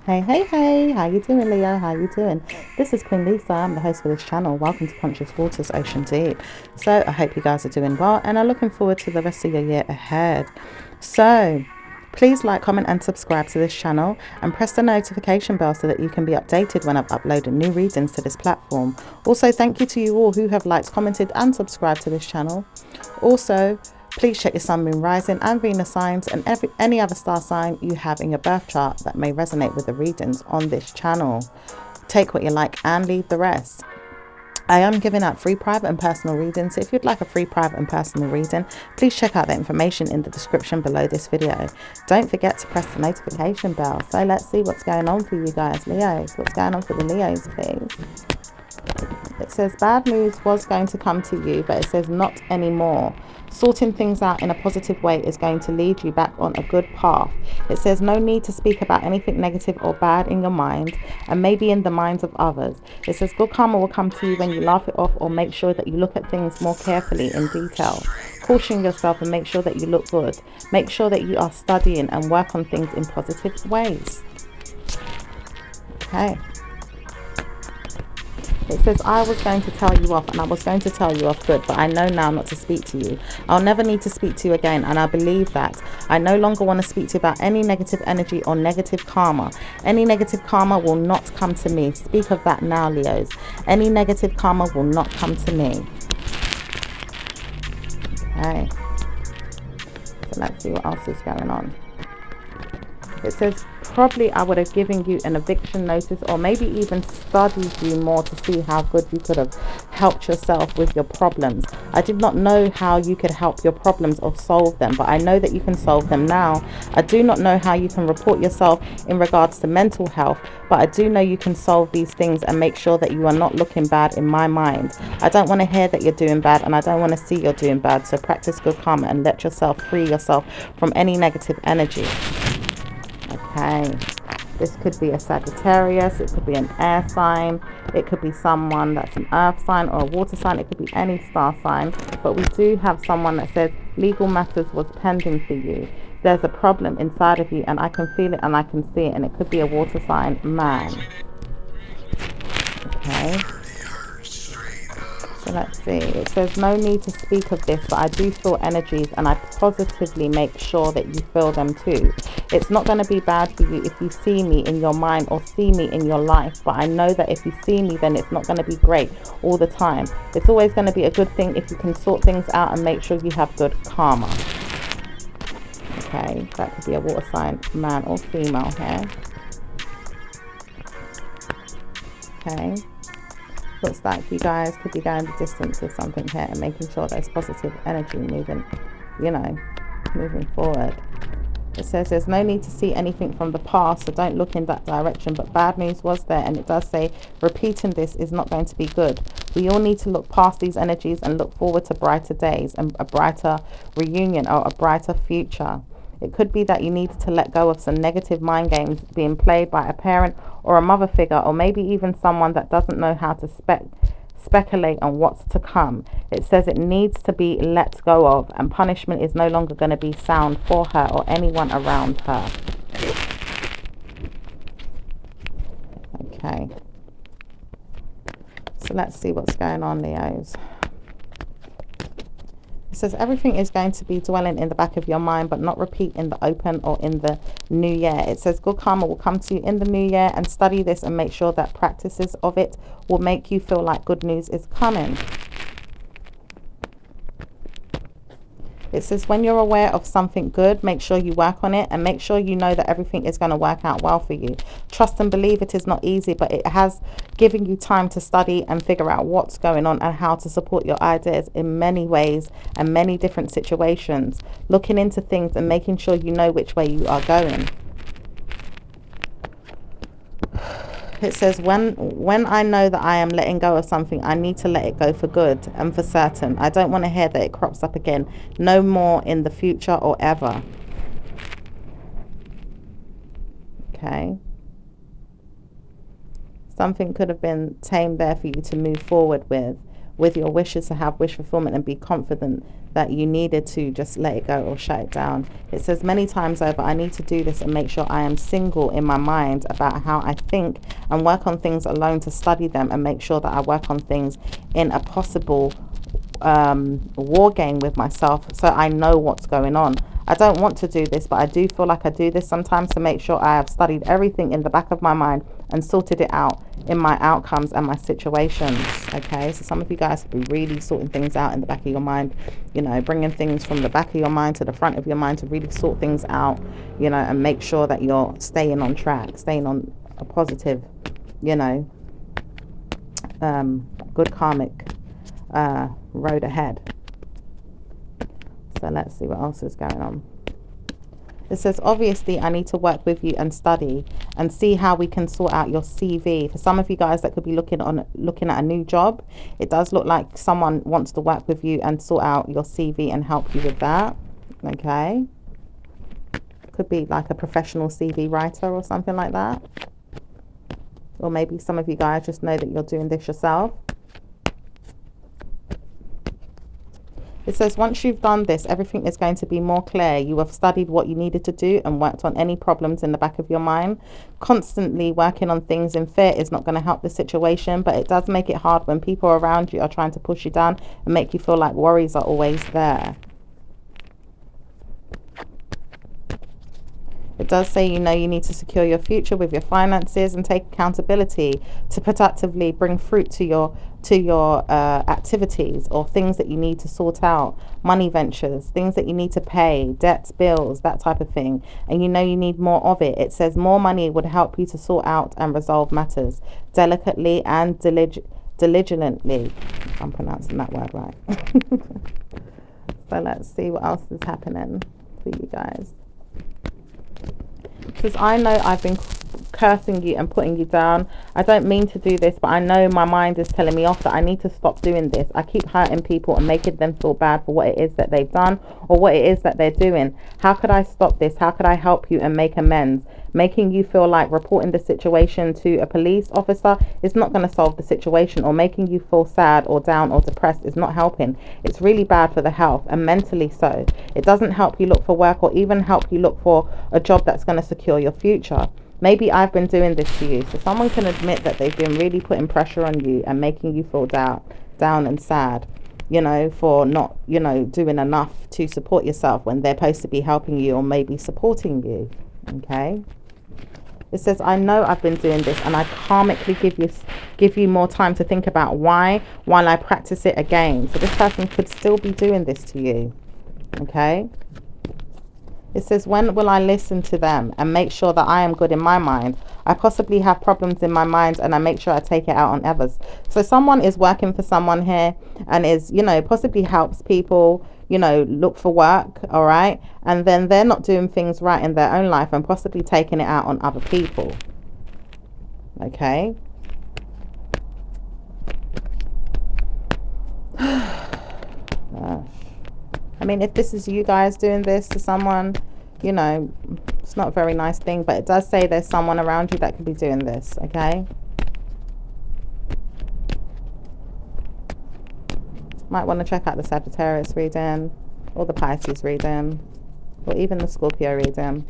Hey, how you doing, Leo? How you doing? This is Queen Lisa. I'm the host for this channel. Welcome to Conscious Waters Ocean Deep. So I hope you guys are doing well and are looking forward to the rest of your year ahead. So please like, comment and subscribe to this channel and press the notification bell so that you can be updated when I've uploaded new readings to this platform. Also, thank you to you all who have liked, commented and subscribed to this channel. Also, please check your sun, moon, rising and Venus signs and any other star sign you have in your birth chart that may resonate with the readings on this channel. Take what you like and leave the rest. I am giving out free private and personal readings. So if you'd like a free private and personal reading, please check out the information in the description below this video. Don't forget to press the notification bell. So let's see what's going on for you guys, Leos. What's going on for the Leos, please? It says bad news was going to come to you, but it says not anymore. Sorting things out in a positive way is going to lead you back on a good path. It says no need to speak about anything negative or bad in your mind and maybe in the minds of others. It says good karma will come to you when you laugh it off or make sure that you look at things more carefully in detail. Caution yourself and make sure that you look good. Make sure that you are studying and work on things in positive ways. Okay. It says, I was going to tell you off and I was going to tell you off good, but I know now not to speak to you. I'll never need to speak to you again, and I believe that. I no longer want to speak to you about any negative energy or negative karma. Any negative karma will not come to me. Speak of that now, Leos. Any negative karma will not come to me. Okay. So let's see what else is going on. It says probably I would have given you an eviction notice or maybe even studied you more to see how good you could have helped yourself with your problems. I did not know how you could help your problems or solve them, but I know that you can solve them now. I do not know how you can report yourself in regards to mental health, but I do know you can solve these things and make sure that you are not looking bad in my mind. I don't want to hear that you're doing bad and I don't want to see you're doing bad, so practice good karma and let yourself free yourself from any negative energy. Okay, this could be a Sagittarius, it could be an air sign, it could be someone that's an earth sign or a water sign, it could be any star sign, but we do have someone that says legal matters was pending for you. There's a problem inside of you and I can feel it and I can see it, and it could be a water sign man. Okay. So let's see. It says no need to speak of this, but I do feel energies and I positively make sure that you feel them too. It's not going to be bad for you if you see me in your mind or see me in your life, but I know that if you see me, then it's not going to be great all the time. It's always going to be a good thing if you can sort things out and make sure you have good karma. Okay, that could be a water sign, man or female here. Okay. Looks like you guys could be going the distance with something here and making sure there's positive energy moving, moving forward. It says there's no need to see anything from the past, so don't look in that direction, but bad news was there, and it does say repeating this is not going to be good. We all need to look past these energies and look forward to brighter days and a brighter reunion or a brighter future. It could be that you need to let go of some negative mind games being played by a parent or a mother figure, or maybe even someone that doesn't know how to speculate on what's to come. It says it needs to be let go of, and punishment is no longer going to be sound for her or anyone around her. Okay. So let's see what's going on, Leos. It says everything is going to be dwelling in the back of your mind, but not repeat in the open or in the new year. It says good karma will come to you in the new year, and study this and make sure that practices of it will make you feel like good news is coming. It says when you're aware of something good, make sure you work on it and make sure you know that everything is going to work out well for you. Trust and believe it is not easy, but it has given you time to study and figure out what's going on and how to support your ideas in many ways and many different situations. Looking into things and making sure you know which way you are going. It says when I know that I am letting go of something, I need to let it go for good and for certain. I don't want to hear that it crops up again, no more in the future or ever. Okay. Something could have been tamed there for you to move forward with with your wishes to have wish fulfillment and be confident that you needed to just let it go or shut it down. It says many times over, I need to do this and make sure I am single in my mind about how I think and work on things alone to study them and make sure that I work on things in a possible war game with myself so I know what's going on. I don't want to do this, but I do feel like I do this sometimes to make sure I have studied everything in the back of my mind and sorted it out in my outcomes and my situations. Okay, so some of you guys will be really sorting things out in the back of your mind, you know, bringing things from the back of your mind to the front of your mind to really sort things out, you know, and make sure that you're staying on track, staying on a positive, you know, good karmic road ahead. So let's see what else is going on. It says, obviously, I need to work with you and study and see how we can sort out your CV. For some of you guys that could be looking at a new job, it does look like someone wants to work with you and sort out your CV and help you with that. Okay. Could be like a professional CV writer or something like that. Or maybe some of you guys just know that you're doing this yourself. It says, once you've done this, everything is going to be more clear. You have studied what you needed to do and worked on any problems in the back of your mind. Constantly working on things in fear is not going to help the situation, but it does make it hard when people around you are trying to push you down and make you feel like worries are always there. It does say, you know, you need to secure your future with your finances and take accountability to productively bring fruit to your activities or things that you need to sort out, money ventures, things that you need to pay, debts, bills, that type of thing. And you know you need more of it. It says more money would help you to sort out and resolve matters delicately and diligently. If I'm pronouncing that word right. So let's see what else is happening for you guys. Because I know I've been cursing you and putting you down. I don't mean to do this, but I know my mind is telling me off that I need to stop doing this. I keep hurting people and making them feel bad for what it is that they've done or what it is that they're doing. How could I stop this? How could I help you and make amends? Making you feel like reporting the situation to a police officer is not going to solve the situation, or making you feel sad or down or depressed is not helping. It's really bad for the health, and mentally so. It doesn't help you look for work or even help you look for a job that's going to secure your future. Maybe I've been doing this to you. So someone can admit that they've been really putting pressure on you and making you feel down and sad, you know, for not, you know, doing enough to support yourself when they're supposed to be helping you or maybe supporting you. Okay. It says, I know I've been doing this, and I karmically give you more time to think about why while I practice it again. So this person could still be doing this to you. Okay. It says, when will I listen to them and make sure that I am good in my mind? I possibly have problems in my mind and I make sure I take it out on others. So someone is working for someone here and is, you know, possibly helps people, you know, look for work. All right. And then they're not doing things right in their own life and possibly taking it out on other people. Okay. I mean, if this is you guys doing this to someone, you know, it's not a very nice thing, but it does say there's someone around you that could be doing this, okay? Might want to check out the Sagittarius reading, or the Pisces reading, or even the Scorpio reading.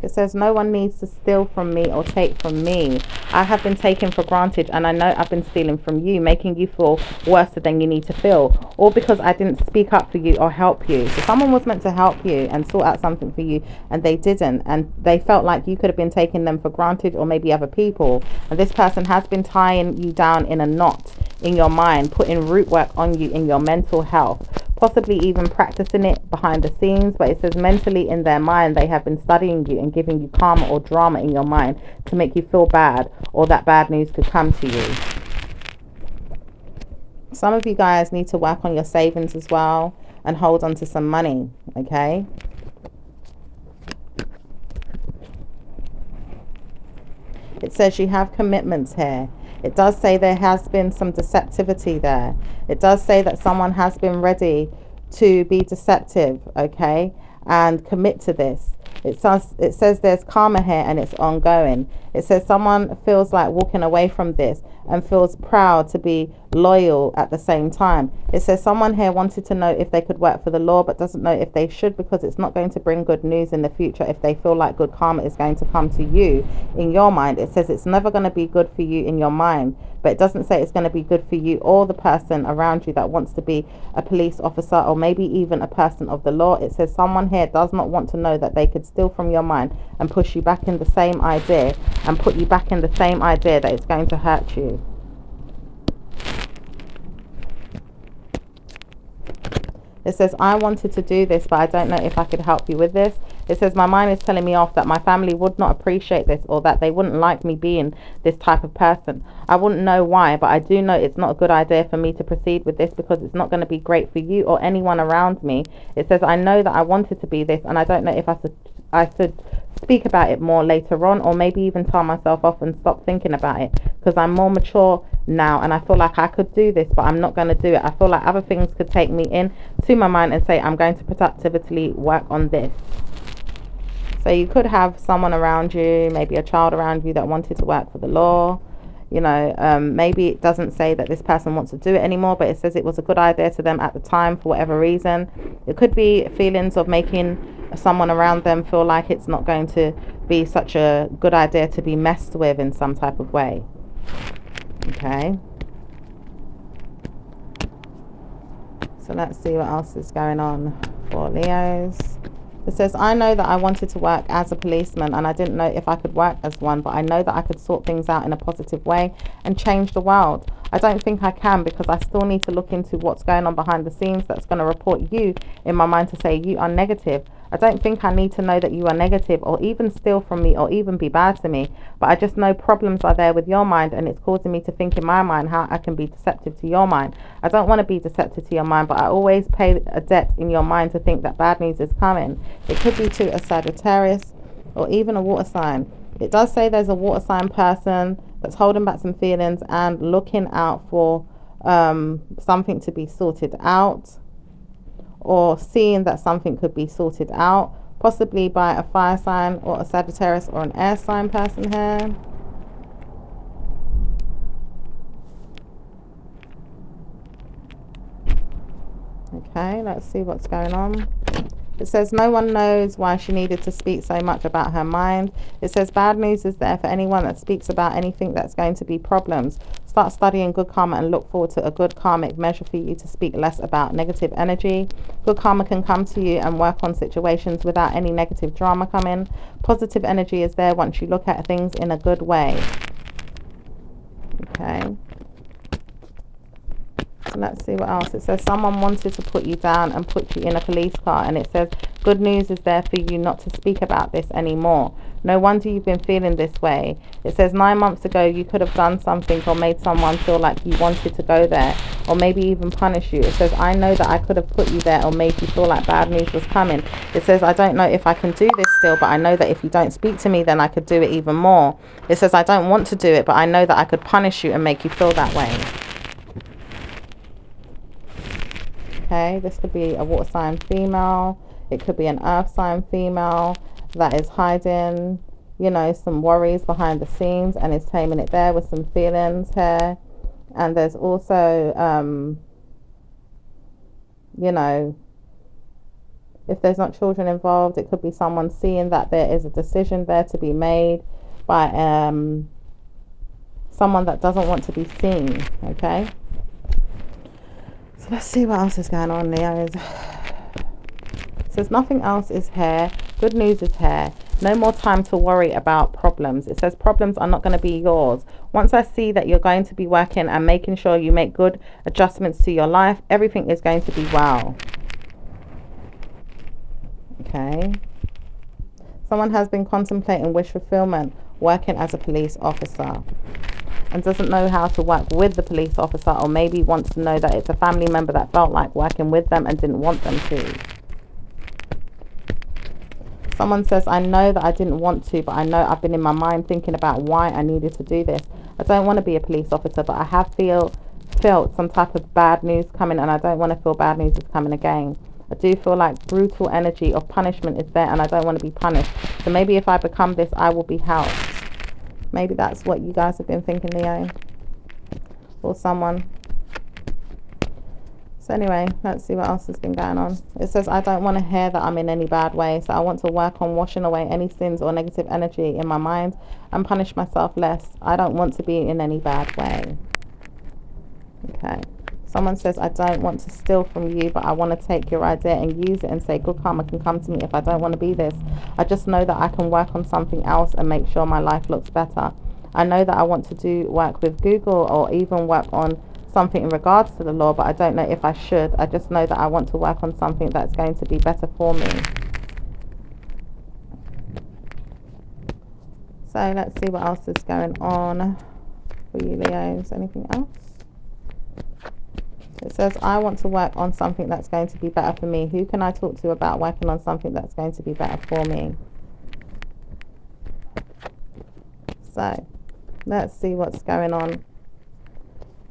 It says, no one needs to steal from me or take from me. I have been taken for granted, and I know I've been stealing from you, making you feel worse than you need to feel, all because I didn't speak up for you or help you. So someone was meant to help you and sort out something for you, and they didn't, and they felt like you could have been taking them for granted, or maybe other people. And this person has been tying you down in a knot in your mind, putting root work on you in your mental health, possibly even practicing it behind the scenes. But it says mentally in their mind they have been studying you and giving you karma or drama in your mind to make you feel bad, or that bad news could come to you. Some of you guys need to work on your savings as well and hold on to some money, okay? It says you have commitments here. It does say there has been some deceptivity there. It does say that someone has been ready to be deceptive, okay, and commit to this. It says there's karma here and it's ongoing. It says someone feels like walking away from this and feels proud to be loyal at the same time. It says someone here wanted to know if they could work for the law but doesn't know if they should, because it's not going to bring good news in the future if they feel like good karma is going to come to you in your mind. It says it's never going to be good for you in your mind, but it doesn't say it's going to be good for you or the person around you that wants to be a police officer or maybe even a person of the law. It says someone here does not want to know that they could steal from your mind and push you back in the same idea and put you back in the same idea that it's going to hurt you. It says, I wanted to do this, but I don't know if I could help you with this. It says, my mind is telling me off that my family would not appreciate this or that they wouldn't like me being this type of person. I wouldn't know why, but I do know it's not a good idea for me to proceed with this because it's not going to be great for you or anyone around me. It says, I know that I wanted to be this and I don't know if I should speak about it more later on, or maybe even tell myself off and stop thinking about it because I'm more mature now and I feel like I could do this, but I'm not going to do it. I feel like other things could take me in to my mind and say I'm going to productively work on this. So you could have someone around you, maybe a child around you that wanted to work for the law. You know, maybe it doesn't say that this person wants to do it anymore, but it says it was a good idea to them at the time for whatever reason. It could be feelings of making someone around them feel like it's not going to be such a good idea to be messed with in some type of way. Okay. So let's see what else is going on for Leos. It says, I know that I wanted to work as a policeman and I didn't know if I could work as one, but I know that I could sort things out in a positive way and change the world. I don't think I can because I still need to look into what's going on behind the scenes that's going to report you in my mind to say you are negative. I don't think I need to know that you are negative or even steal from me or even be bad to me, but I just know problems are there with your mind and it's causing me to think in my mind how I can be deceptive to your mind. I don't want to be deceptive to your mind, but I always pay a debt in your mind to think that bad news is coming. It could be to a Sagittarius or even a water sign. It does say there's a water sign person that's holding back some feelings and looking out for something to be sorted out, or seeing that something could be sorted out, possibly by a fire sign or a Sagittarius or an air sign person here. Okay, let's see what's going on. It says no one knows why she needed to speak so much about her mind. It says bad news is there for anyone that speaks about anything that's going to be problems. Start studying good karma and look forward to a good karmic measure for you to speak less about negative energy. Good karma can come to you and work on situations without any negative drama coming. Positive energy is there once you look at things in a good way. Okay. Let's see what else. It says someone wanted to put you down and put you in a police car, and it says good news is there for you not to speak about this anymore. No wonder you've been feeling this way. It says 9 months ago you could have done something or made someone feel like you wanted to go there, or maybe even punish you. It says I know that I could have put you there or made you feel like bad news was coming. It says I don't know if I can do this still, but I know that if you don't speak to me then I could do it even more. It says I don't want to do it, but I know that I could punish you and make you feel that way. Okay, this could be a water sign female. It could be an earth sign female that is hiding, you know, some worries behind the scenes and is taming it there with some feelings here. And there's also, you know, if there's not children involved, it could be someone seeing that there is a decision there to be made by someone that doesn't want to be seen. Okay. So let's see what else is going on, Leos. It says nothing else is here. Good news is here. No more time to worry about problems. It says problems are not going to be yours. Once I see that you're going to be working and making sure you make good adjustments to your life, everything is going to be well. Okay. Someone has been contemplating wish fulfillment, working as a police officer, and doesn't know how to work with the police officer, or maybe wants to know that it's a family member that felt like working with them and didn't want them to. Someone says, I know that I didn't want to, but I know I've been in my mind thinking about why I needed to do this. I don't want to be a police officer, but I have felt some type of bad news coming, and I don't want to feel bad news is coming again. I do feel like brutal energy of punishment is there, and I don't want to be punished. So maybe if I become this, I will be helped. Maybe that's what you guys have been thinking, Leo, or someone. So anyway, let's see what else has been going on. It says, I don't want to hear that I'm in any bad way. So I want to work on washing away any sins or negative energy in my mind and punish myself less. I don't want to be in any bad way. Okay. Someone says, I don't want to steal from you, but I want to take your idea and use it and say, good karma can come to me if I don't want to be this. I just know that I can work on something else and make sure my life looks better. I know that I want to do work with Google or even work on something in regards to the law, but I don't know if I should. I just know that I want to work on something that's going to be better for me. So let's see what else is going on for you, Leos. Anything else? It says, I want to work on something that's going to be better for me. Who can I talk to about working on something that's going to be better for me? So let's see what's going on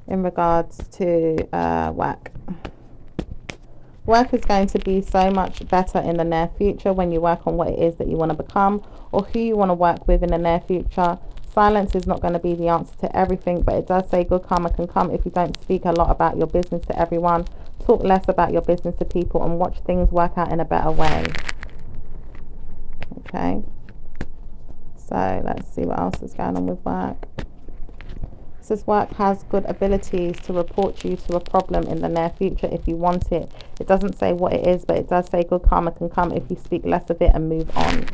in regards to work. Work is going to be so much better in the near future when you work on what it is that you want to become or who you want to work with in the near future. Silence is not going to be the answer to everything, but it does say good karma can come if you don't speak a lot about your business to everyone. Talk less about your business to people and watch things work out in a better way. Okay. So let's see what else is going on with work. It says work has good abilities to report you to a problem in the near future if you want it. It doesn't say what it is, but it does say good karma can come if you speak less of it and move on.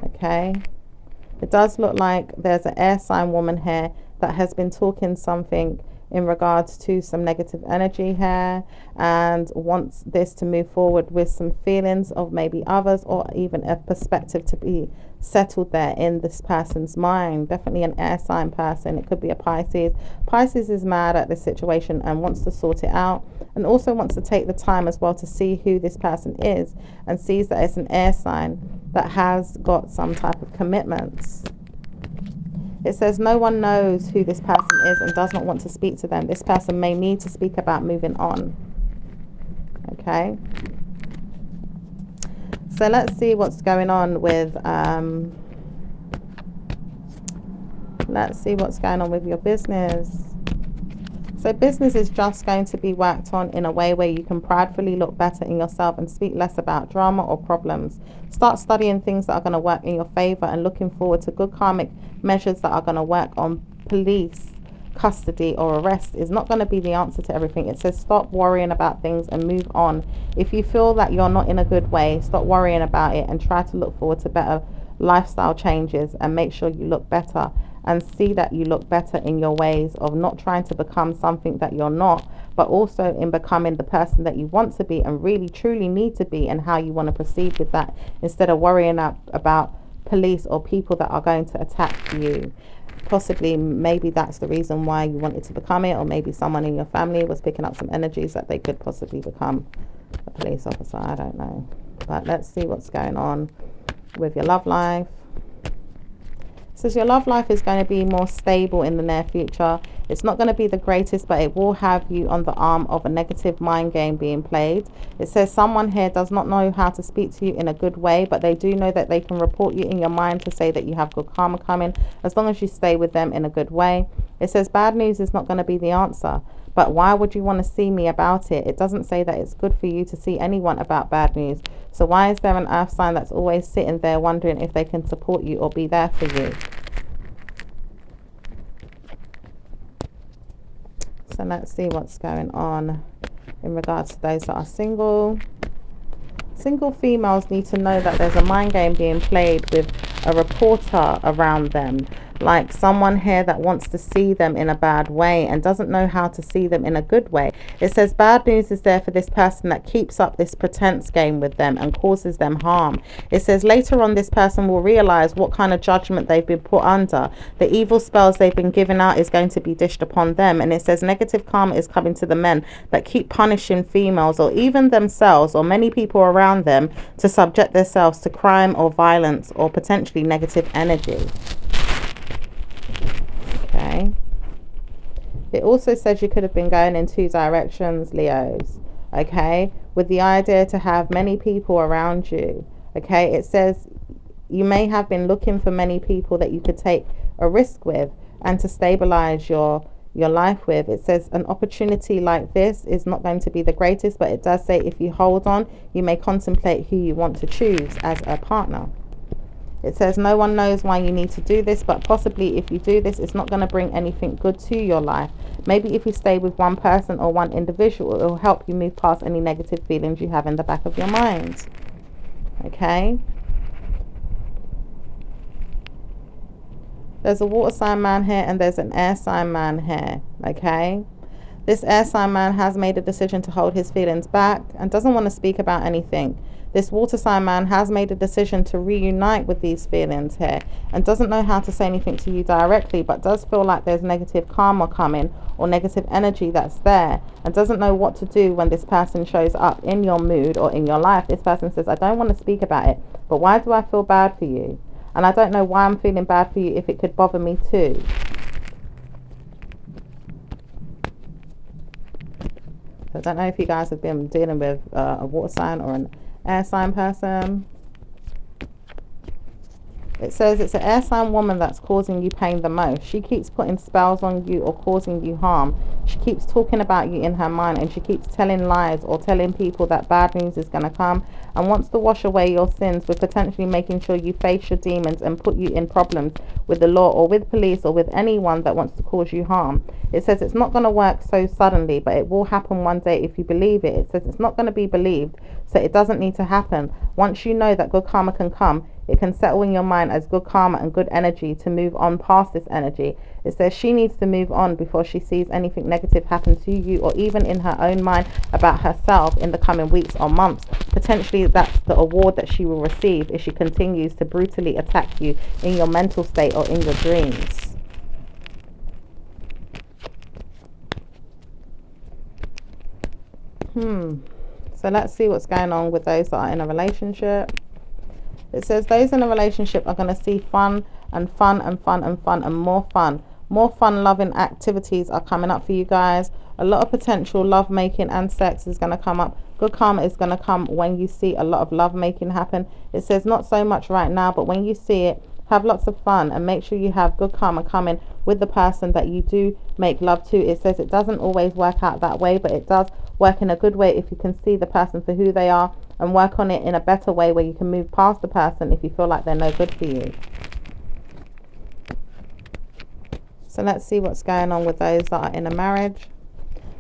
Okay. It does look like there's an air sign woman here that has been talking something in regards to some negative energy here and wants this to move forward with some feelings of maybe others or even a perspective to be settled there in this person's mind. Definitely an air sign person. It could be a Pisces. Pisces is mad at this situation and wants to sort it out, and also wants to take the time as well to see who this person is and sees that it's an air sign that has got some type of commitments. It says no one knows who this person is and does not want to speak to them. This person may need to speak about moving on. Okay. So let's see what's going on with your business. So business is just going to be worked on in a way where you can pridefully look better in yourself and speak less about drama or problems. Start studying things that are going to work in your favor and looking forward to good karmic measures that are going to work on police custody or arrest is not going to be the answer to everything. It says stop worrying about things and move on. If you feel that you're not in a good way, stop worrying about it and try to look forward to better lifestyle changes and make sure you look better and see that you look better in your ways of not trying to become something that you're not, but also in becoming the person that you want to be and really truly need to be, and how you want to proceed with that instead of worrying about police or people that are going to attack you. Possibly, maybe that's the reason why you wanted to become it, or maybe someone in your family was picking up some energies that they could possibly become a police officer. I don't know. But let's see what's going on with your love life. Says your love life is going to be more stable in the near future. It's not going to be the greatest, but it will have you on the arm of a negative mind game being played. It says someone here does not know how to speak to you in a good way, but they do know that they can report you in your mind to say that you have good karma coming, as long as you stay with them in a good way. It says bad news is not going to be the answer, but why would you want to see me about it? It doesn't say that it's good for you to see anyone about bad news. So why is there an earth sign that's always sitting there wondering if they can support you or be there for you? So let's see what's going on in regards to those that are single. Single females need to know that there's a mind game being played with a reporter around them. Like someone here that wants to see them in a bad way and doesn't know how to see them in a good way. It says bad news is there for this person that keeps up this pretense game with them and causes them harm. It says later on this person will realize what kind of judgment they've been put under. The evil spells they've been given out is going to be dished upon them. And it says negative karma is coming to the men that keep punishing females or even themselves or many people around them to subject themselves to crime or violence or potentially negative energy. Okay. It also says you could have been going in two directions, Leos. okay, with the idea to have many people around you. Okay, it says you may have been looking for many people that you could take a risk with and to stabilize your life with. It says an opportunity like this is not going to be the greatest, but it does say if you hold on, you may contemplate who you want to choose as a partner. It says no one knows why you need to do this, but possibly if you do this, it's not going to bring anything good to your life. Maybe if you stay with one person or one individual, it will help you move past any negative feelings you have in the back of your mind. Okay. There's a water sign man here and there's an air sign man here. Okay. This air sign man has made a decision to hold his feelings back and doesn't want to speak about anything. This water sign man has made a decision to reunite with these feelings here and doesn't know how to say anything to you directly, but does feel like there's negative karma coming or negative energy that's there and doesn't know what to do when this person shows up in your mood or in your life. This person says, I don't want to speak about it, but why do I feel bad for you? And I don't know why I'm feeling bad for you if it could bother me too. So I don't know if you guys have been dealing with a water sign or an air sign person. It says it's an air sign woman that's causing you pain the most. She keeps putting spells on you or causing you harm. She keeps talking about you in her mind and she keeps telling lies or telling people that bad news is going to come and wants to wash away your sins with potentially making sure you face your demons and put you in problems with the law or with police or with anyone that wants to cause you harm. It says it's not going to work so suddenly, but it will happen one day if you believe it. It says it's not going to be believed, so it doesn't need to happen. Once you know that good karma can come, it can settle in your mind as good karma and good energy to move on past this energy. It says she needs to move on before she sees anything negative happen to you or even in her own mind about herself in the coming weeks or months. Potentially that's the award that she will receive if she continues to brutally attack you in your mental state or in your dreams. So let's see what's going on with those that are in a relationship. It says those in a relationship are going to see fun and fun and fun and fun and more fun. More fun loving activities are coming up for you guys. A lot of potential love making and sex is going to come up. Good karma is going to come when you see a lot of love making happen. It says not so much right now, but when you see it, have lots of fun and make sure you have good karma coming with the person that you do make love to. It says it doesn't always work out that way, but it does work in a good way if you can see the person for who they are and work on it in a better way where you can move past the person if you feel like they're no good for you. So let's see what's going on with those that are in a marriage.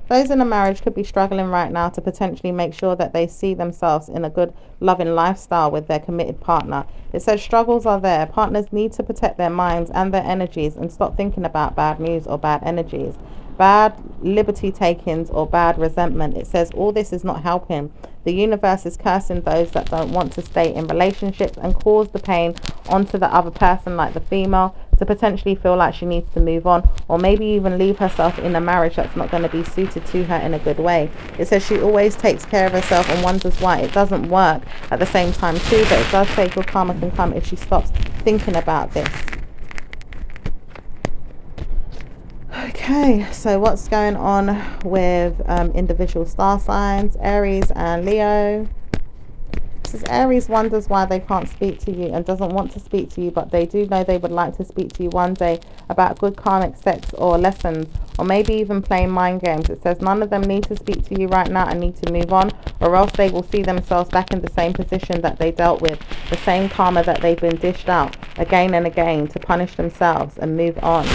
Those in a marriage could be struggling right now to potentially make sure that they see themselves in a good loving lifestyle with their committed partner. It says struggles are there. Partners need to protect their minds and their energies and stop thinking about bad news or bad energies, bad liberty takings or bad resentment. It says all this is not helping. The universe is cursing those that don't want to stay in relationships and cause the pain onto the other person, like the female, to potentially feel like she needs to move on or maybe even leave herself in a marriage that's not going to be suited to her in a good way. It says she always takes care of herself and wonders why it doesn't work at the same time too, but it does say good karma can come if she stops thinking about this. Okay, so what's going on with individual star signs, Aries and Leo? This is Aries wonders why they can't speak to you and doesn't want to speak to you, but they do know they would like to speak to you one day about good karmic sex or lessons or maybe even playing mind games. It says none of them need to speak to you right now and need to move on, or else they will see themselves back in the same position that they dealt with, the same karma that they've been dished out again and again to punish themselves and move on.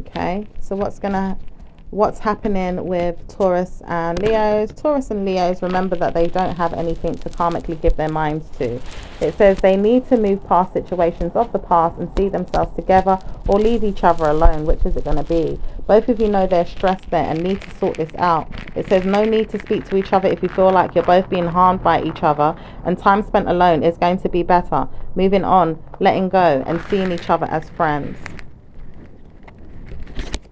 Okay, so what's happening with Taurus and Leos? Taurus and Leos, remember that they don't have anything to karmically give their minds to. It says they need to move past situations of the past and see themselves together or leave each other alone. Which is it going to be? Both of you know they're stressed there and need to sort this out. It says no need to speak to each other if you feel like you're both being harmed by each other, and time spent alone is going to be better. Moving on, letting go and seeing each other as friends.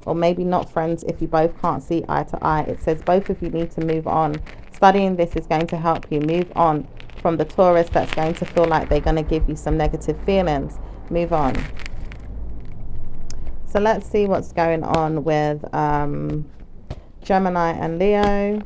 Or maybe not friends if you both can't see eye to eye. It says both of you need to move on. Studying this is going to help you move on from the Taurus that's going to feel like they're going to give you some negative feelings. Move on. So let's see what's going on with Gemini and Leo.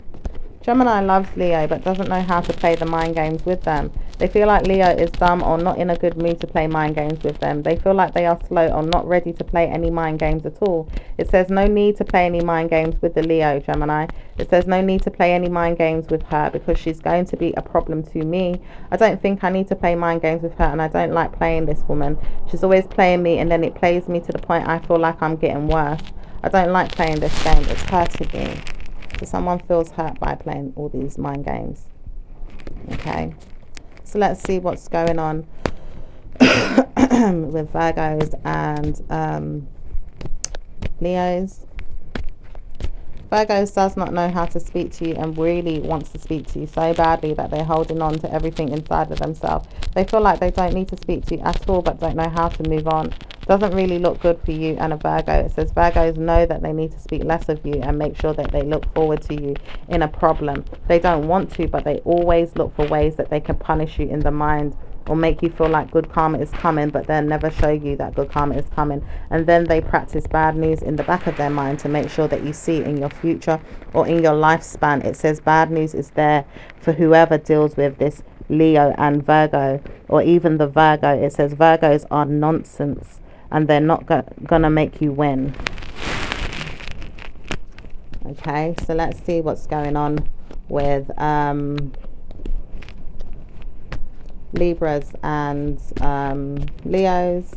Gemini loves Leo but doesn't know how to play the mind games with them. They feel like Leo is dumb or not in a good mood to play mind games with them. They feel like they are slow or not ready to play any mind games at all. It says no need to play any mind games with the Leo, Gemini. It says no need to play any mind games with her because she's going to be a problem to me. I don't think I need to play mind games with her, and I don't like playing this woman. She's always playing me and then it plays me to the point I feel like I'm getting worse. I don't like playing this game. It's hurting me. So someone feels hurt by playing all these mind games. Okay. So let's see what's going on with Virgos and Leos. Virgos does not know how to speak to you and really wants to speak to you so badly that they're holding on to everything inside of themselves. They feel like they don't need to speak to you at all but don't know how to move on. Doesn't really look good for you and a Virgo. It says Virgos know that they need to speak less of you and make sure that they look forward to you in a problem. They don't want to, but they always look for ways that they can punish you in the mind or make you feel like good karma is coming, but they'll never show you that good karma is coming. And then they practice bad news in the back of their mind to make sure that you see in your future or in your lifespan. It says bad news is there for whoever deals with this Leo and Virgo, or even the Virgo. It says Virgos are nonsense and they're not gonna make you win. Okay, so let's see what's going on with Libras and Leos.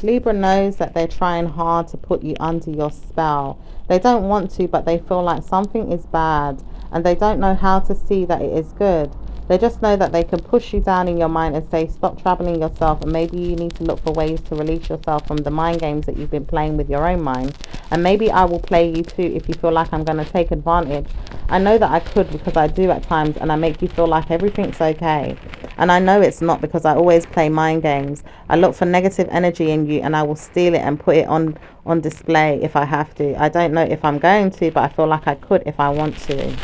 Libra knows that they're trying hard to put you under your spell. They don't want to, but they feel like something is bad and they don't know how to see that it is good. They just know that they can push you down in your mind and say stop troubling yourself, and maybe you need to look for ways to release yourself from the mind games that you've been playing with your own mind. And maybe I will play you too if you feel like I'm going to take advantage. I know that I could because I do at times, and I make you feel like everything's okay. And I know it's not because I always play mind games. I look for negative energy in you and I will steal it and put it on display if I have to. I don't know if I'm going to, but I feel like I could if I want to.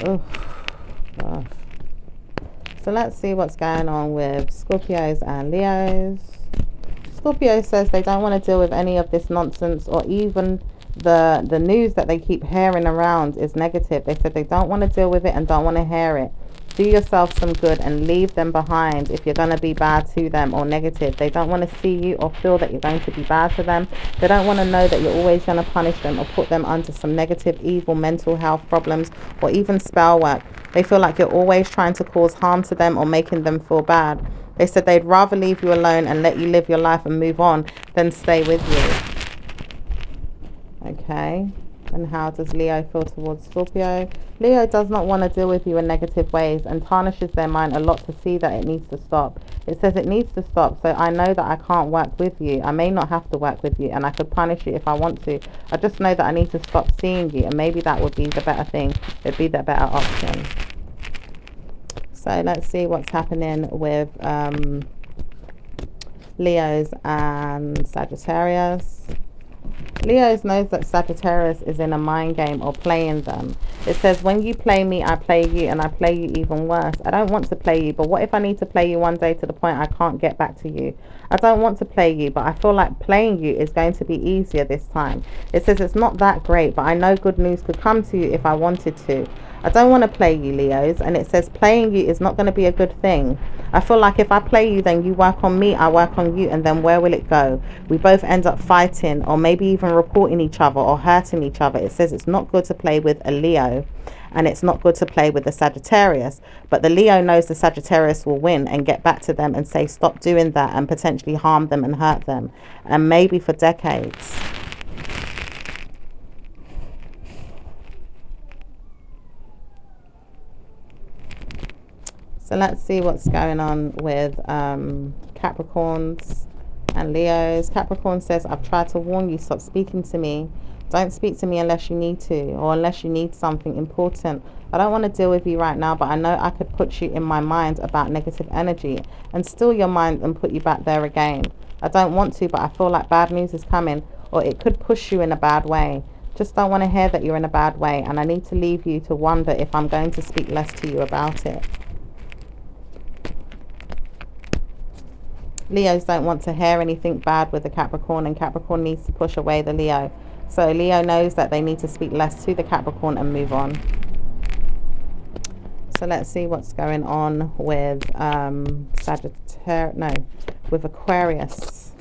Oh, gosh. So let's see what's going on with Scorpios and Leos. Scorpio says they don't want to deal with any of this nonsense, or even the news that they keep hearing around is negative. They said they don't want to deal with it and don't want to hear it. Do yourself some good and leave them behind if you're going to be bad to them or negative. They don't want to see you or feel that you're going to be bad to them. They don't want to know that you're always going to punish them or put them under some negative, evil mental health problems or even spell work. They feel like you're always trying to cause harm to them or making them feel bad. They said they'd rather leave you alone and let you live your life and move on than stay with you. Okay. And how does Leo feel towards Scorpio? Leo does not want to deal with you in negative ways and tarnishes their mind a lot to see that it needs to stop. It says it needs to stop, so I know that I can't work with you. I may not have to work with you and I could punish you if I want to. I just know that I need to stop seeing you, and maybe that would be the better thing. It'd be the better option. So let's see what's happening with Leos and Sagittarius. Leos knows that Sagittarius is in a mind game or playing them. It says, when you play me, I play you, and I play you even worse. I don't want to play you, but what if I need to play you one day to the point I can't get back to you? I don't want to play you, but I feel like playing you is going to be easier this time. It says it's not that great, but I know good news could come to you if I wanted to. I don't want to play you, Leos, and it says playing you is not going to be a good thing. I feel like if I play you, then you work on me, I work on you, and then where will it go? We both end up fighting or maybe even reporting each other or hurting each other. It says it's not good to play with a Leo and it's not good to play with the Sagittarius, but the Leo knows the Sagittarius will win and get back to them and say stop doing that and potentially harm them and hurt them, and maybe for decades. So let's see what's going on with Capricorns and Leos. Capricorn says, I've tried to warn you, stop speaking to me. Don't speak to me unless you need to, or unless you need something important. I don't want to deal with you right now, but I know I could put you in my mind about negative energy and steal your mind and put you back there again. I don't want to, but I feel like bad news is coming, or it could push you in a bad way. Just don't want to hear that you're in a bad way, and I need to leave you to wonder if I'm going to speak less to you about it. Leos don't want to hear anything bad with the Capricorn, and Capricorn needs to push away the Leo. So Leo knows that they need to speak less to the Capricorn and move on. So let's see what's going on with with Aquarius.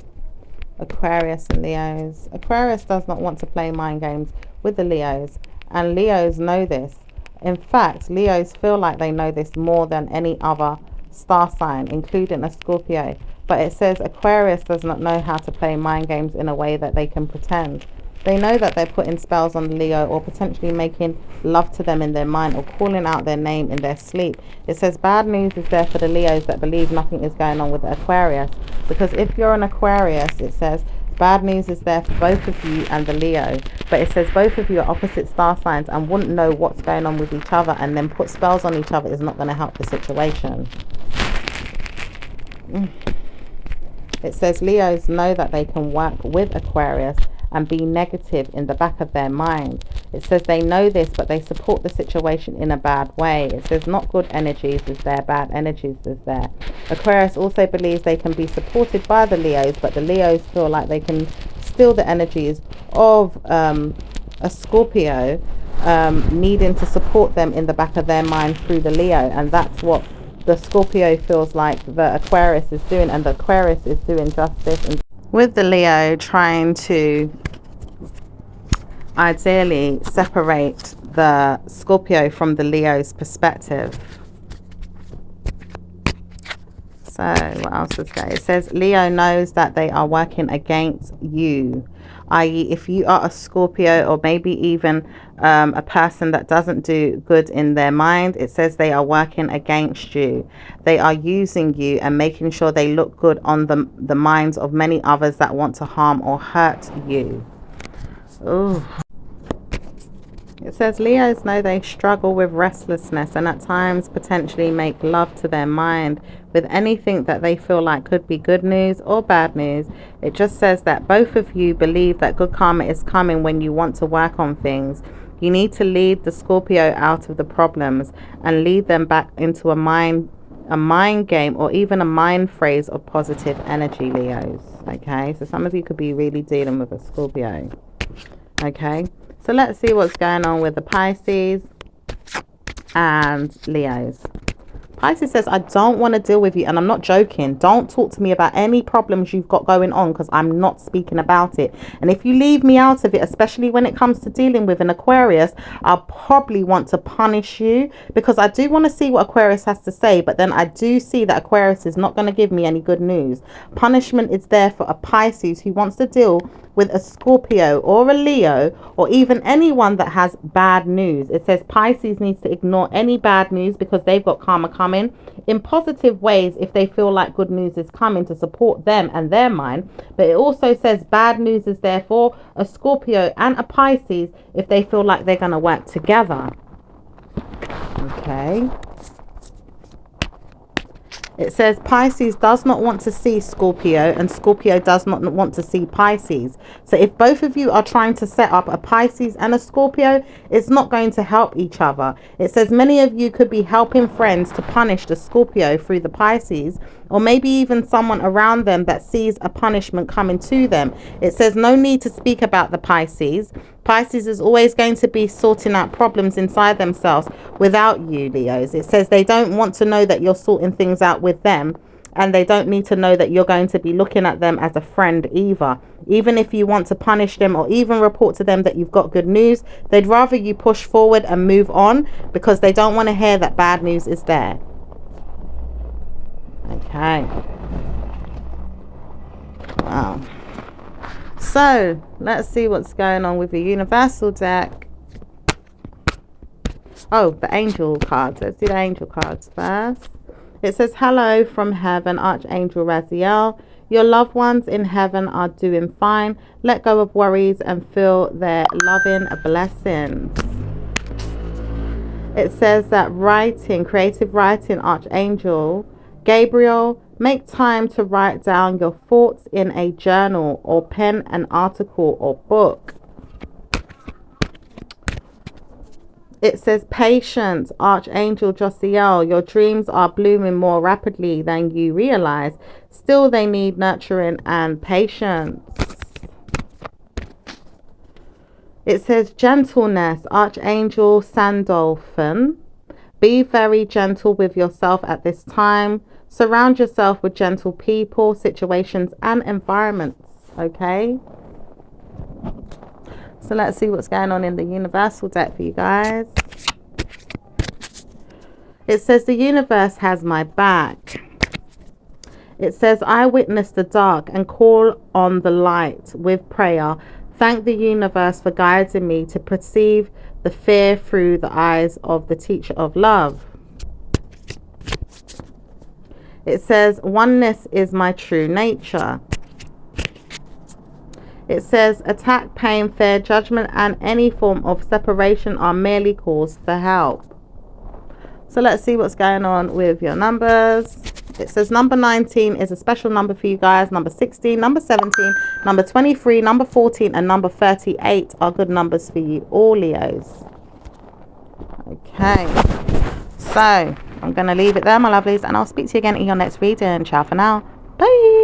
Aquarius and Leos. Aquarius does not want to play mind games with the Leos, and Leos know this. In fact, Leos feel like they know this more than any other star sign, including a Scorpio. But it says Aquarius does not know how to play mind games in a way that they can pretend. They know that they're putting spells on the Leo, or potentially making love to them in their mind, or calling out their name in their sleep. It says bad news is there for the Leos that believe nothing is going on with the Aquarius. Because if you're an Aquarius, it says bad news is there for both of you and the Leo. But it says both of you are opposite star signs and wouldn't know what's going on with each other, and then put spells on each other is not going to help the situation. It says Leos know that they can work with Aquarius and be negative in the back of their mind. It says they know this, but they support the situation in a bad way. It says not good energies is there, bad energies is there. Aquarius also believes they can be supported by the Leos, but the Leos feel like they can steal the energies of a Scorpio, needing to support them in the back of their mind through the Leo. And that's what the Scorpio feels like the Aquarius is doing, and the Aquarius is doing justice and with the Leo, trying to ideally separate the Scorpio from the Leo's perspective. So what else is there? It says Leo knows that they are working against you, i.e. if you are a Scorpio, or maybe even a person that doesn't do good in their mind, it says they are working against you. They are using you and making sure they look good on the minds of many others that want to harm or hurt you. Ooh. It says Leos know they struggle with restlessness and at times potentially make love to their mind with anything that they feel like could be good news or bad news. It just says that both of you believe that good karma is coming when you want to work on things. You need to lead the Scorpio out of the problems and lead them back into a mind game, or even a mind phrase of positive energy, Leos. Okay, so some of you could be really dealing with a Scorpio. Okay, so let's see what's going on with the Pisces and Leos. Pisces says, I don't want to deal with you, and I'm not joking. Don't talk to me about any problems you've got going on, because I'm not speaking about it. And if you leave me out of it, especially when it comes to dealing with an Aquarius, I'll probably want to punish you, because I do want to see what Aquarius has to say, but then I do see that Aquarius is not going to give me any good news. Punishment is there for a Pisces who wants to deal with a Scorpio or a Leo, or even anyone that has bad news. It says Pisces needs to ignore any bad news because they've got karma coming in positive ways if they feel like good news is coming to support them and their mind. But it also says bad news is there for a Scorpio and a Pisces if they feel like they're going to work together. Okay. It says Pisces does not want to see Scorpio, and Scorpio does not want to see Pisces. So if both of you are trying to set up a Pisces and a Scorpio, it's not going to help each other. It says many of you could be helping friends to punish the Scorpio through the Pisces, or maybe even someone around them that sees a punishment coming to them. It says no need to speak about the Pisces. Pisces is always going to be sorting out problems inside themselves without you, Leos. It says they don't want to know that you're sorting things out with them, and they don't need to know that you're going to be looking at them as a friend either. Even if you want to punish them or even report to them that you've got good news, they'd rather you push forward and move on, because they don't want to hear that bad news is there. Okay. Wow. So let's see what's going on with the universal deck. Oh, the angel cards. Let's do the angel cards first. It says, hello from heaven, Archangel Raziel. Your loved ones in heaven are doing fine. Let go of worries and feel their loving blessings. It says that writing, creative writing, Archangel Gabriel, make time to write down your thoughts in a journal, or pen an article or book. It says patience, Archangel Josiel, your dreams are blooming more rapidly than you realize. Still, they need nurturing and patience. It says gentleness, Archangel Sandalphon. Be very gentle with yourself at this time. Surround yourself with gentle people, situations, and environments. Okay? So let's see what's going on in the universal deck for you guys. It says the universe has my back. It says I witness the dark and call on the light with prayer. Thank the universe for guiding me to perceive the fear through the eyes of the teacher of love. It says oneness is my true nature. It says attack, pain, fear, judgment, and any form of separation are merely calls for help. So let's see what's going on with your numbers. It says number 19 is a special number for you guys. Number 16, number 17, number 23, number 14, and number 38 are good numbers for you all, Leos. Okay. So I'm going to leave it there, my lovelies, and I'll speak to you again in your next reading. Ciao for now. Bye.